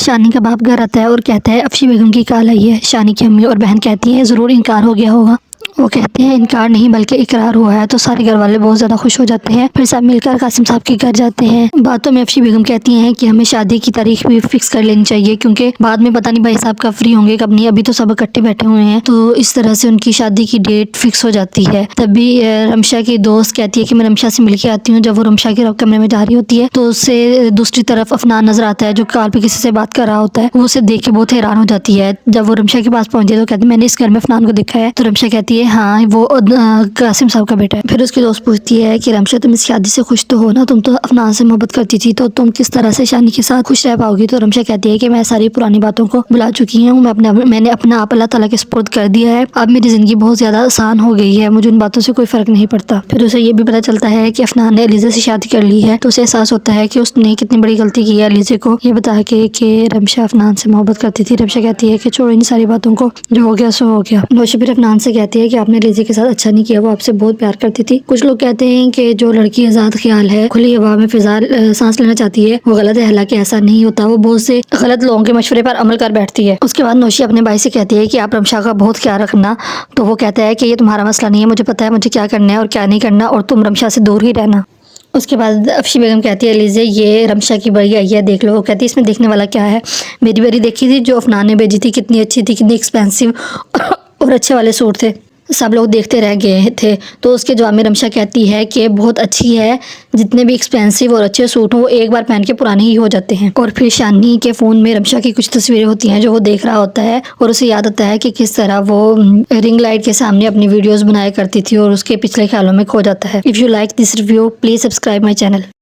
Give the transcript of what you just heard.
شانی کا باپ گھر آتا ہے اور کہتا ہے افشی بیگم کی کال آئی ہے۔ شانی کی امی اور بہن کہتی ہیں ضرور انکار ہو گیا ہوگا۔ وہ کہتے ہیں انکار نہیں بلکہ اقرار ہوا ہے، تو سارے گھر والے بہت زیادہ خوش ہو جاتے ہیں۔ پھر سب مل کر قاسم صاحب کے گھر جاتے ہیں۔ باتوں میں افشی بیگم کہتی ہیں کہ ہمیں شادی کی تاریخ بھی فکس کر لینی چاہیے، کیونکہ بعد میں پتہ نہیں بھائی صاحب کب فری ہوں گے کب نہیں، ابھی تو سب اکٹھے بیٹھے ہوئے ہیں، تو اس طرح سے ان کی شادی کی ڈیٹ فکس ہو جاتی ہے۔ تبھی رمشا کی دوست کہتی ہے کہ میں رمشا سے مل کے آتی ہوں۔ جب وہ رمشا کے کمرے میں جا رہی ہوتی ہے تو اس سے دوسری طرف افنان نظر آتا ہے جو کال پہ کسی سے بات کر رہا ہوتا ہے۔ وہ اسے دیکھ کے بہت حیران ہو جاتی ہے۔ جب وہ رمشا کے پاس پہنچتی ہے تو کہتی ہے میں نے اس گھر میں افنان کو دیکھا ہے، تو رمشا کہتی ہے ہاں وہ قاسم صاحب کا بیٹا ہے۔ پھر اس کی دوست پوچھتی ہے کہ رمشا تم اس شادی سے خوش تو ہو نا، تم تو افنان سے محبت کرتی تھی، تو تم کس طرح سے شانی کے ساتھ خوش رہ پاؤ گی؟ تو رمشا کہتی ہے کہ میں ساری پرانی باتوں کو بھلا چکی ہوں، میں نے اپنا آپ اللہ تعالیٰ کے سپرد کر دیا ہے، اب میری زندگی بہت زیادہ آسان ہو گئی ہے، مجھے ان باتوں سے کوئی فرق نہیں پڑتا۔ پھر اسے یہ بھی پتہ چلتا ہے کہ افنان نے علیزہ سے شادی کر لی ہے، تو اسے احساس ہوتا ہے کہ اس نے کتنی بڑی غلطی کی ہے علیزہ کو یہ بتا کے کہ رمشا افنان سے محبت کرتی تھی۔ رمشا کہتی ہے کہ چھوڑو ان ساری باتوں کو، جو ہو گیا سو ہو گیا۔ نوشی پھر افنان سے کہتی ہے کہ آپ نے علیزہ کے ساتھ اچھا نہیں کیا، وہ آپ سے بہت پیار کرتی تھی۔ کچھ لوگ کہتے ہیں کہ جو لڑکی آزاد خیال ہے، کھلی ہوا میں فضا سانس لینا چاہتی ہے، وہ غلط ہے، حالانکہ ایسا نہیں ہوتا، وہ بہت سے غلط لوگوں کے مشورے پر عمل کر بیٹھتی ہے۔ اس کے بعد نوشی اپنے بھائی سے کہتی ہے کہ آپ رمشا کا بہت خیال رکھنا، تو وہ کہتا ہے کہ یہ تمہارا مسئلہ نہیں ہے، مجھے پتا ہے مجھے کیا کرنا ہے اور کیا نہیں کرنا، اور تم رمشا سے دور ہی رہنا۔ اس کے بعد افشی بیگم کہتی ہے علیزہ یہ رمشا کی بڑی آئی ہے، دیکھ لو۔ وہ کہتی ہے اس میں دیکھنے والا کیا ہے، میری بری دیکھی تھی جو افنان نے بھیجی تھی، کتنی اچھی تھی، کتنی ایکسپینسو اور اچھے والے سوٹ تھے، سب لوگ دیکھتے رہ گئے تھے۔ تو اس کے جواب میں رمشا کہتی ہے کہ بہت اچھی ہے، جتنے بھی ایکسپینسو اور اچھے سوٹ ہوں وہ ایک بار پہن کے پرانے ہی ہو جاتے ہیں۔ اور پھر شانی کے فون میں رمشا کی کچھ تصویریں ہوتی ہیں جو وہ دیکھ رہا ہوتا ہے، اور اسے یاد آتا ہے کہ کس طرح وہ رنگ لائٹ کے سامنے اپنی ویڈیوز بنایا کرتی تھی، اور اس کے پچھلے خیالوں میں کھو جاتا ہے۔ If you like this review, please subscribe my channel.